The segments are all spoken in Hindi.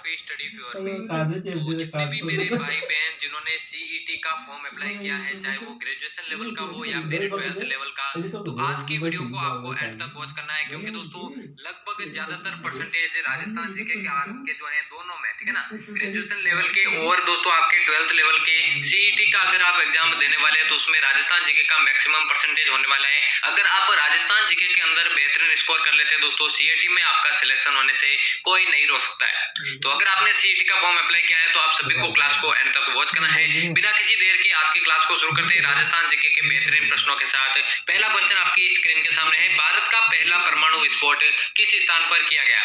पे स्टडी फ्योर में। तो जितने भी मेरे भाई बहन जिन्होंने सीईटी का फॉर्म अप्लाई किया है, चाहे वो ग्रेजुएशन लेवल का हो या फिर 12th लेवल का, तो आज की वीडियो को आपको एंड तक वॉच करना है, क्योंकि दोस्तों लगभग ज्यादातर परसेंटेज राजस्थान जीके के आपके जो है दोनों में, ठीक है ना, ग्रेजुएशन लेवल के और दोस्तों आपके 12th लेवल के सीईटी का अगर आप एग्जाम देने वाले हैं तो उसमें राजस्थान जीके का मैक्सिमम परसेंटेज होने वाला है। अगर आप राजस्थान जीके के अंदर बेहतरीन स्कोर कर लेते हैं दोस्तों, सीईटी में आपका सिलेक्शन होने से कोई नहीं रोक सकता है। तो अगर आपने सीईटी का फॉर्म अप्लाई किया है तो आप सभी को क्लास को एंड तक वॉच करना है। बिना किसी देर के आज की क्लास को शुरू करते हैं राजस्थान जीके के बेहतरीन प्रश्नों के साथ। पहला क्वेश्चन आपकी स्क्रीन के सामने है, भारत का पहला परमाणु विस्फोट किस स्थान पर किया गया?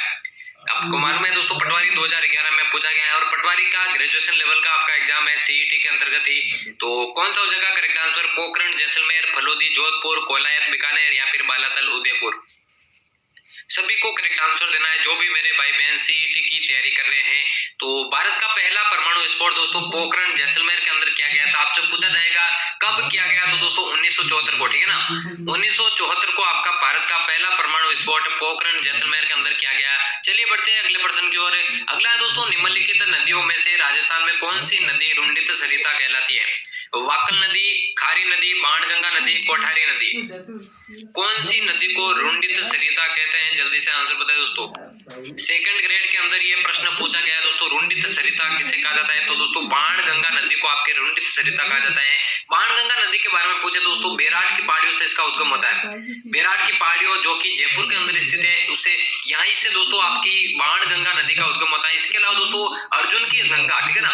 आपको मालूम है दोस्तों, पटवारी 2011 में पूछा गया है और पटवारी का ग्रेजुएशन लेवल का आपका एग्जाम है सीईटी के अंतर्गत ही। तो कौन सा हो जाएगा करेक्ट आंसर? पोखरण, जैसलमेर, फलोदी, जोधपुर, कोलायत, बीकानेर या फिर बालातल, उदयपुर। सभी को करेक्ट आंसर देना है जो भी मेरे भाई बहन सीईटी की तैयारी कर रहे हैं। तो भारत का पहला परमाणु विस्फोट दोस्तों पोखरण, जैसलमेर के अंदर किया गया था। आपसे पूछा जाएगा कब किया गया, तो दोस्तों 1974 को, ठीक है ना, 1974 को आपका भारत का पहला परमाणु विस्फोट पोखरण, जैसलमेर के अंदर किया गया। चलिए बढ़ते हैं अगले प्रश्न की ओर। अगला है दोस्तों, निम्नलिखित नदियों में से राजस्थान में कौन सी नदी रुंडित सरिता कहलाती है? वाकल नदी, खारी नदी, बाणगंगा नदी, कोठारी नदी। कौन सी नदी को रुंडित सरिता कहते हैं? जल्दी से आंसर बताएं दोस्तों। सेकंड ग्रेड के अंदर ये प्रश्न पूछा गया है दोस्तों, रुंडित सरिता किसे कहा जाता है? तो दोस्तों बाणगंगा नदी को आपके रुंडित सरिता कहा जाता है। बाणगंगा नदी के बारे में पूछे दोस्तों, बेराट की पहाड़ियों से इसका उद्गम होता है। बेराट की पहाड़ियों जो कि जयपुर के अंदर स्थित है, उससे यहीं से दोस्तों आपकी बाणगंगा नदी का उद्गम होता है। इसके अलावा दोस्तों अर्जुन की गंगा, ठीक है ना,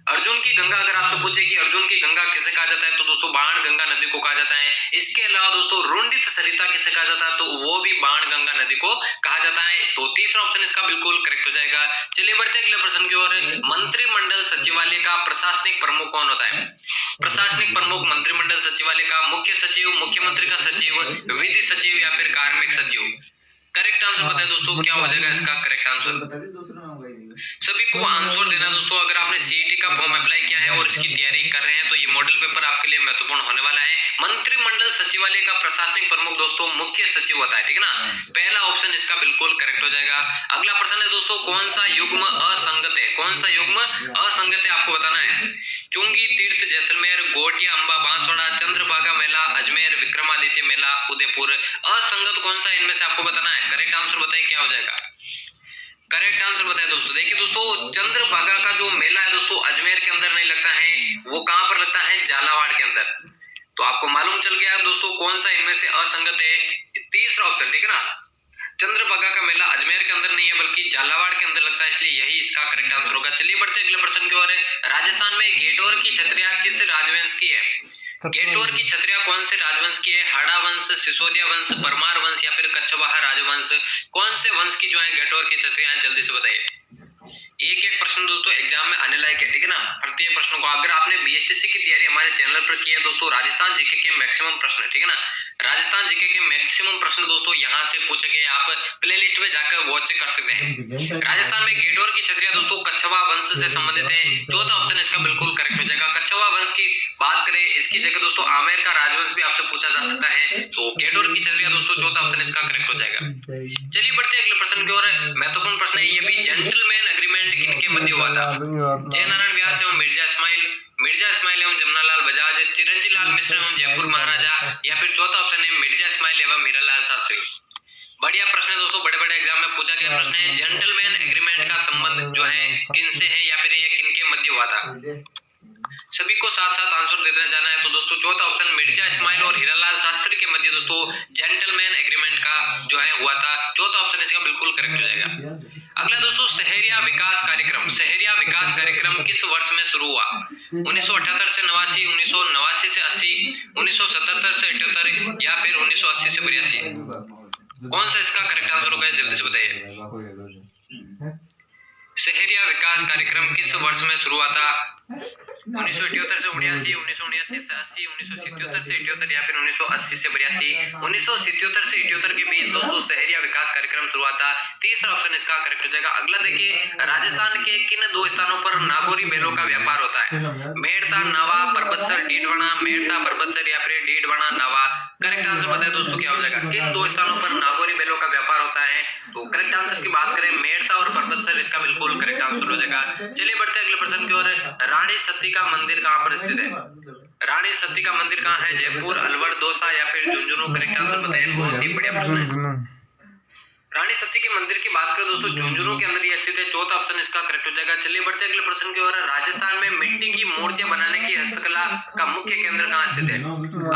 अर्जुन की गंगा अगर आपसे पूछे कि अर्जुन की गंगा किसे कहा जाता है, तो दोस्तों बाणगंगा नदी को कहा जाता है। इसके अलावा दोस्तों रुंडित सरिता किसे कहा जाता है, तो वो भी बाणगंगा नदी को कहा जाता है। तो तीसरा ऑप्शन इसका बिल्कुल करेक्ट हो जाएगा। चलिए बढ़ते हैं अगले प्रश्न की ओर। मंत्रिमंडल सचिवालय का प्रशासनिक प्रमुख कौन होता है? प्रशासनिक प्रमुख मंत्रिमंडल सचिवालय का मुख्य सचिव, मुख्यमंत्री का सचिव, विधि सचिव या फिर कार्मिक सचिव। करेक्ट आंसर बताएं दोस्तों, क्या हो जाएगा इसका करेक्ट आंसर? सभी को आंसर देना दोस्तों। अगर आपने सीईटी का फॉर्म अप्लाई किया है और इसकी तैयारी कर रहे हैं तो ये मॉडल पेपर आपके लिए महत्वपूर्ण होने वाला है। मंत्रिमंडल सचिवालय का प्रशासनिक प्रमुख दोस्तों मुख्य सचिव होता है, ठीक है ना, पहला ऑप्शन इसका बिल्कुल करेक्ट हो जाएगा। अगला प्रश्न है दोस्तों, कौन सा युग्म असंगत है? कौन सा युग्म असंगत है आपको बताना है। चुंगी तीर्थ जैसलमेर, गोटिया अंबा बांसवाड़ा, चंद्रभागा मेला अजमेर, विक्रमादित्य मेला उदयपुर। असंगत कौन सा इनमें से आपको बताना है। करेक्ट आंसर बताइए क्या हो जाएगा। करेक्ट आंसर बताएं दोस्तों। देखिए दोस्तों, चंद्रभागा का जो मेला है दोस्तों अजमेर के अंदर नहीं लगता है, वो कहां पर लगता है? झालावाड़ के अंदर। तो आपको मालूम चल गया दोस्तों कौन सा इनमें से असंगत है। तीसरा ऑप्शन, ठीक है ना, चंद्रभागा का मेला अजमेर के अंदर नहीं है बल्कि झालावाड़ के अंदर लगता है, इसलिए यही इसका करेक्ट आंसर होगा। चलिए बढ़ते हैं अगले प्रश्न की ओर। राजस्थान में घेटोर की छत्रियां किस राजवंश की है? घेटोर की छत्रियां कौन से राजवंश की है? हाड़ा वंश, सिसोदिया वंश, परमार वंश या फिर कच्छवाहा राजवंश। कौन से वंश की जो है घेटोर की छत्रियां? जल्दी से बताइए। एक एक प्रश्न दोस्तों एग्जाम में आने लायक है, ठीक है ना, प्रत्येक प्रश्नों को। अगर आपने बीएसटीसी की तैयारी हमारे चैनल पर की है दोस्तों, राजस्थान जीके के मैक्सिमम प्रश्न, ठीक है ना, राजस्थान जीके के मैक्सिमम प्रश्न दोस्तों यहाँ से पूछे गए, आप प्लेलिस्ट में जाकर वॉच कर सकते हैं। राजस्थान में घेटोर की छत्रियां दोस्तों कच्छवा वंश से संबंधित है। चौथा ऑप्शन इसका बिल्कुल करेक्ट हो जाएगा। कच्छवा वंश की बात करें, इसकी जगह दोस्तों आमेर का राजवंश भी आपसे पूछा जा सकता है। तो घेटोर की छत्रियां दोस्तों चौथा ऑप्शन इसका करेक्ट हो जाएगा। चलिए बढ़ते हैं अगले प्रश्न की ओर। महत्वपूर्ण प्रश्न है, ये भी जेंटलमैन एग्रीमेंट किनके मध्य हुआ था? जयनारायण व्यास एवं मिर्जा इस्माइल, मिर्जा इस्माइल एवं जमनालाल बजाज, चिरंजी लाल मिश्र एवं जयपुर महाराजा या फिर चौथा ऑप्शन है मिर्जा इस्माइल एवं हीरालाल शास्त्री। बढ़िया प्रश्न है दोस्तों, बड़े बड़े एग्जाम में पूछा गया प्रश्न है। जेंटलमैन एग्रीमेंट का संबंध जो है किनसे है या फिर ये किनके मध्य हुआ था? सभी को साथ साथ आंसर देते जाना है। तो दोस्तों चौथा ऑप्शन मिर्जा इस्माइल और हीरालाल शास्त्री के मध्य दोस्तों जेंटलमैन एग्रीमेंट का जो है हुआ था। चौथा ऑप्शन इसका बिल्कुल करेक्ट हो जाएगा। अगला दोस्तों, शहरिया विकास कार्यक्रम, शहरिया विकास कार्यक्रम किस वर्ष में शुरू हुआ? 1978 से 89, 1989 से 80, 1977 से 78 या फिर 1980 से 82। कौन सा इसका करेक्ट आंसर होगा जल्दी से बताइए। शहरिया विकास कार्यक्रम किस वर्ष में शुरू हुआ था? 1978 से 79, 1979 से 80, 1977 से 78 या फिर 1980 से 82। 1977 से 78 के बीच दोस्तों शहरिया विकास कार्यक्रम शुरू हुआ था। तीसरा ऑप्शन इसका करेक्ट हो जाएगा। अगला देखिए, राजस्थान के किन दो स्थानों पर नागौरी बैलों का व्यापार होता है? मेड़ता नावा, परबतसर डीडवाना, मेड़ता परबतसर या फिर डीडवाना नावा। करेक्ट आंसर बताए दोस्तों क्या हो जाएगा। किन दो स्थानों पर नागौरी बैलों का व्यापार होता है? तो करेक्ट आंसर की बात करें मेड़ता और परबतसर इसका बिल्कुल करेक्ट आंसर हो जाएगा। चलिए बढ़ते हैं अगले प्रश्न की ओर। रानी सती का मंदिर कहाँ पर स्थित है? रानी सती का मंदिर कहाँ है? जयपुर, अलवर, दौसा या फिर झुंझुनू? करेक्ट आंसर बताइए। बहुत ही बढ़िया प्रश्न है। रानी सती के मंदिर की बात करें दोस्तों झुंझुनू के अंदर ये स्थित है। चौथा ऑप्शन इसका करेक्ट हो जाएगा। चलिए बढ़ते अगले प्रश्न की ओर। राजस्थान में मिट्टी की मूर्तियां बनाने की हस्तकला का मुख्य केंद्र कहाँ स्थित है?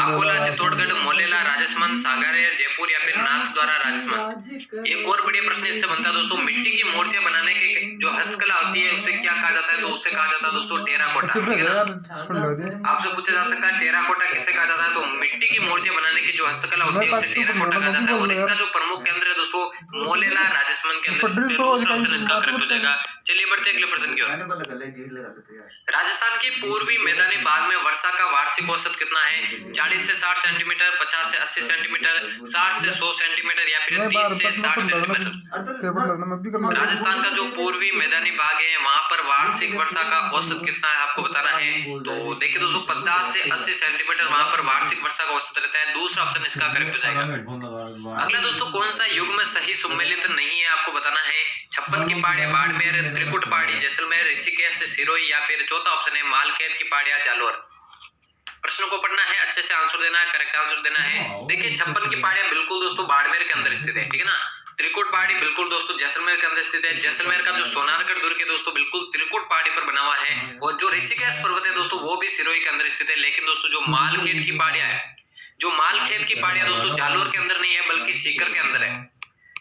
अकोला, चित्तौड़गढ़, मोलेला, राजसमंद, सागर, जयपुर या फिर नाथद्वारा राजस्थान? एक और बढ़िया प्रश्न इससे बनता है दोस्तों, मिट्टी की मूर्तियां बनाने की जो हस्तकला होती है उसे क्या कहा जाता है? तो उससे कहा जाता है दोस्तों टेराकोटा। आपसे पूछा जा सकता है टेराकोटा किससे कहा जाता है? तो मिट्टी की मूर्तियां बनाने की जो हस्तकला होती है उसे टेराकोटा कहा जाता है। और इसका जो प्रमुख केंद्र है दोस्तों मोलेला राजस्थान के अंदर। दूसरा ऑप्शन इसका करेक्ट हो जाएगा। चलिए बढ़ते अगले प्रश्न की ओर। राजस्थान के पूर्वी मैदानी भाग में वर्षा का वार्षिक औसत कितना है? 40 से 60 सेंटीमीटर, 50 से 80 सेंटीमीटर, 60 से 100 सेंटीमीटर या फिर 30 से 60 सेंटीमीटर? राजस्थान का जो पूर्वी मैदानी भाग है वहां पर वार्षिक वर्षा का औसत कितना है आपको बताना है। तो देखिए दोस्तों 50 से 80 सेंटीमीटर वहां पर वार्षिक वर्षा का औसत रहता है। दूसरा ऑप्शन इसका करेक्ट हो जाएगा। अगला दोस्तों कौन सा युग में सही सम्मिलित नहीं है आपको बताना है। 56 की पहाड़ियां बाड़मेर, त्रिकुट पहाड़ी जैसलमेर, ऋषिकेश सिरोही या फिर चौथा ऑप्शन है मालखेत की पहाड़ियां जालोर? प्रश्न को पढ़ना है, अच्छे से आंसर देना है, करेक्ट आंसर देना है। देखिए 56 की पहाड़ियां बिल्कुल दोस्तों बाड़मेर के अंदर स्थित है, ठीक है ना। त्रिकुट पहाड़ी बिल्कुल दोस्तों जैसलमेर के अंदर स्थित है। जैसलमेर का जो सोनारगढ़ दुर्ग है दोस्तों बिल्कुल त्रिकुट पहाड़ी पर बना हुआ है। और जो ऋषिकेश पर्वत है दोस्तों वो भी सिरोही के अंदर स्थित है। लेकिन दोस्तों जो मालखेत की पहाड़ियां है, जो मालखेत की पहाड़ियां दोस्तों जालोर के अंदर नहीं है बल्कि सीकर के अंदर है,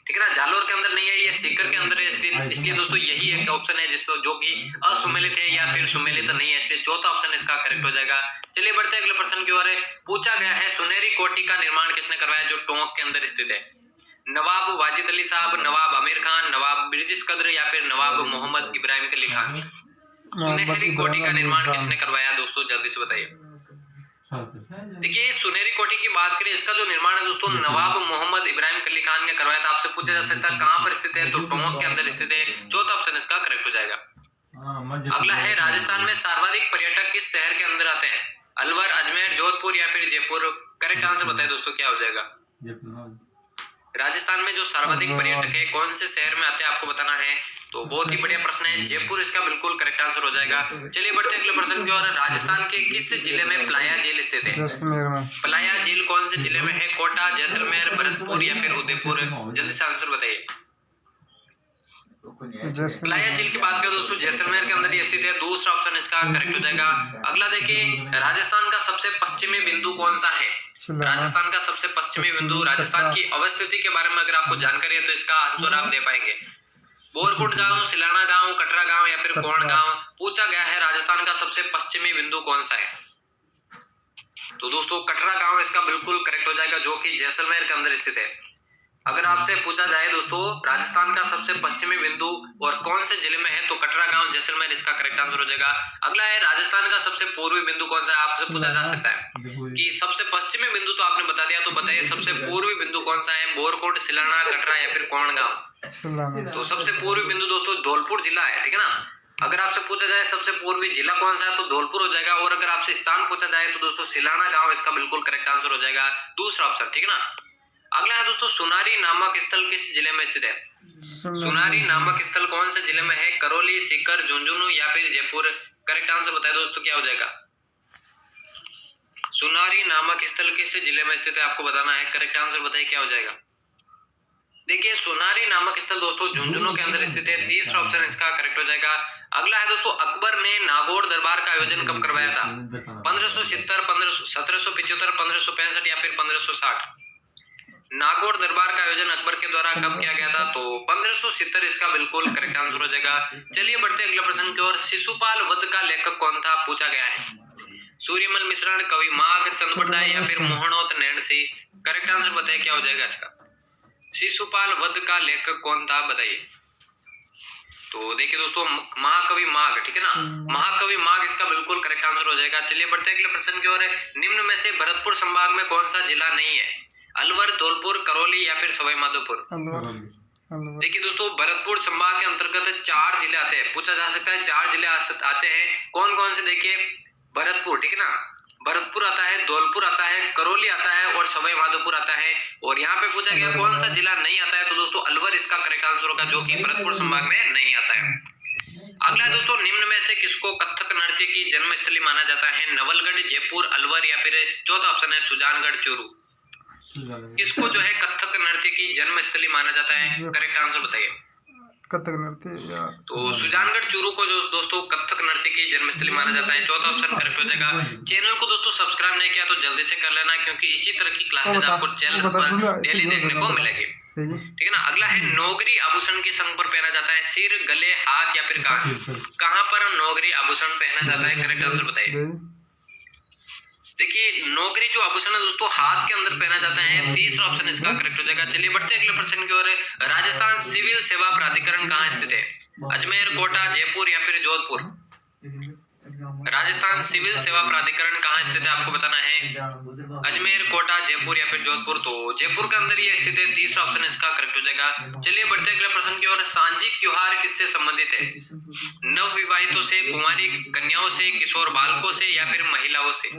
ठीक है ना। जालोर के अंदर नहीं है, ये सीकर के अंदर है स्थित। इसलिए दोस्तों यही एक ऑप्शन है जिसको जो कि असुमेलित है या फिर सुमेलित नहीं है, इसलिए चौथा ऑप्शन इसका करेक्ट हो जाएगा। चलिए बढ़ते हैं अगले प्रश्न की ओर। पूछा गया है सुनहरी कोठी का निर्माण किसने करवाया जो टोंक के अंदर स्थित है? नवाब वाजिद अली साहब, नवाब आमिर खान, नवाब बिरजिस कद्र या फिर नवाब मोहम्मद इब्राहिम कली खान? सुनहरी कोठी का निर्माण किसने करवाया दोस्तों जल्दी से बताइए। देखिए सुनहरी कोठी की बात करें इसका जो निर्माण है दोस्तों नवाब मोहम्मद इब्राहिम कली खान ने करवाया था। आपसे पूछा जा सकता है कहां पर स्थित है? तो टोंक के अंदर स्थित है। चौथा ऑप्शन इसका करेक्ट हो जाएगा। अगला है राजस्थान में सर्वाधिक पर्यटक किस शहर के अंदर आते हैं? अलवर, अजमेर, जोधपुर या फिर जयपुर? करेक्ट आंसर बताइए दोस्तों क्या हो जाएगा। राजस्थान में जो सर्वाधिक पर्यटक है कौन से शहर में आते हैं आपको बताना है। तो बहुत ही बढ़िया प्रश्न है, जयपुर इसका बिल्कुल करेक्ट आंसर हो जाएगा। चलिए बढ़ते हैं अगले प्रश्न की ओर। राजस्थान के किस जिले में प्लाया झील स्थित है? जैसलमेर में। प्लाया झील कौन से जिले में है? कोटा, जैसलमेर, भरतपुर या फिर उदयपुर? जल्दी से आंसर बताइए। प्लाया झील की बात करें दोस्तों जैसलमेर के अंदर ही स्थित है। दूसरा ऑप्शन इसका करेक्ट हो जाएगा। अगला देखिए राजस्थान का सबसे पश्चिमी बिंदु कौन सा है? राजस्थान का सबसे पश्चिमी बिंदु, राजस्थान की अवस्थिति के बारे में अगर आपको जानकारी है तो इसका आंसर आप दे पाएंगे। बोरकुट गांव, सिलाना गांव, कटरा गांव या फिर कोण गांव? पूछा गया है राजस्थान का सबसे पश्चिमी बिंदु कौन सा है? तो दोस्तों कटरा गांव इसका बिल्कुल करेक्ट हो जाएगा जो कि जैसलमेर के अंदर स्थित है। अगर आपसे पूछा जाए दोस्तों राजस्थान का सबसे पश्चिमी बिंदु और कौन से जिले में है तो कटरा गांव जैसलमेर इसका करेक्ट आंसर हो जाएगा। अगला है राजस्थान का सबसे पूर्वी बिंदु कौन सा है? आपसे पूछा जा सकता है कि सबसे पश्चिमी बिंदु तो आपने बता दिया, तो बताइए सबसे पूर्वी बिंदु कौन सा है? बोरकोट, सिलाना, कटरा या फिर कोण गांव? तो सबसे पूर्वी बिंदु दोस्तों धौलपुर जिला है, ठीक है ना। अगर आपसे पूछा जाए सबसे पूर्वी जिला कौन सा है तो धौलपुर हो जाएगा। और अगर आपसे स्थान पूछा जाए तो दोस्तों सिलाना गांव इसका बिल्कुल करेक्ट आंसर हो जाएगा, दूसरा ऑप्शन, ठीक है ना। अगला है दोस्तों सुनारी नामक स्थल किस जिले में स्थित है? सुनारी नामक स्थल कौन से जिले में है? करौली, सीकर, झुंझुनू या फिर जयपुर? करेक्ट आंसर बताए दोस्तों क्या हो जाएगा। सुनारी नामक स्थल किस जिले में स्थित है आपको बताना है, करेक्ट आंसर बताइए क्या हो जाएगा। देखिए सुनारी नामक स्थल दोस्तों झुंझुनू के अंदर स्थित है, तीसरा ऑप्शन इसका करेक्ट हो जाएगा। अगला है दोस्तों अकबर ने नागौर दरबार का आयोजन कब करवाया था? 1570, 1775, 1565 या फिर 1560? नागौर दरबार का आयोजन अकबर के द्वारा कब किया गया था? तो 1570 इसका बिल्कुल करेक्ट आंसर हो जाएगा। चलिए बढ़ते हैं अगले प्रश्न की ओर। शिशुपाल वध का लेखक कौन था पूछा गया है? सूर्यमल मिश्रण, कवि माघ, चंद्रबरदाई या फिर मोहनोत नैणसी? करेक्ट आंसर बताइए क्या हो जाएगा इसका। शिशुपाल वध का लेखक कौन था बताइए। तो देखिए दोस्तों महाकवि माघ, ठीक है ना, महाकवि माघ इसका बिल्कुल करेक्ट आंसर हो जाएगा। चलिए बढ़ते हैं अगले प्रश्न की ओर। निम्न में से भरतपुर संभाग में कौन सा जिला नहीं है? अलवर, धौलपुर, करौली या फिर सवाई माधोपुर? देखिए दोस्तों भरतपुर संभाग के अंतर्गत 4 जिले आते हैं। पूछा जा सकता है 4 जिले आते हैं कौन कौन से? देखिए भरतपुर, ठीक है ना, भरतपुर आता है, धौलपुर आता है, करौली आता है और सवाई माधोपुर आता है। और यहाँ पे पूछा गया कौन सा जिला नहीं आता है, तो दोस्तों अलवर इसका करेक्ट आंसर होगा, जो कि भरतपुर संभाग में नहीं आता है। अगला दोस्तों, निम्न में से किसको कथक नृत्य की जन्मस्थली माना जाता है? नवलगढ़, जयपुर, अलवर या फिर चौथा ऑप्शन है सुजानगढ़, चूरू। किसको जो है कथक नृत्य की जन्मस्थली माना जाता है? करेक्ट आंसर बताइए। कथक नृत्य या तो सुजानगढ़, चूरू को जो दोस्तों कथक नृत्य की जन्मस्थली माना जाता है। चौथा ऑप्शन करेक्ट हो जाएगा। चैनल को दोस्तों सब्सक्राइब नहीं किया तो जल्दी से कर लेना, क्योंकि इसी तरह की क्लासेस आपको चैनल पर डेली देखने को मिलेगी, ठीक है ना। अगला है नौगरी आभूषण किस अंग पर पहना जाता है? सिर, गले, हाथ या फिर कान। कहां पर नौगरी आभूषण पहना जाता है? करेक्ट आंसर बताइए। देखिए, नौगरी जो आभूषण है दोस्तों हाथ के अंदर पहना जाता है। तीसरा ऑप्शन इसका करेक्ट हो जाएगा। चलिए बढ़ते हैं अगले प्रश्न की ओर। राजस्थान सिविल सेवा प्राधिकरण कहाँ स्थित है? अजमेर, कोटा, जयपुर या फिर जोधपुर। राजस्थान सिविल सेवा प्राधिकरण कहाँ स्थित है आपको बताना है। अजमेर, कोटा, जयपुर या फिर जोधपुर। तो जयपुर के अंदर ये स्थित है। तीसरा ऑप्शन इसका करेक्ट हो जाएगा। चलिए बढ़ते हैं अगले प्रश्न की ओर। सांझिक त्योहार किससे संबंधित है? नव विवाहितों से, कुंवारी कन्याओं से, किशोर बालकों से या फिर महिलाओं से।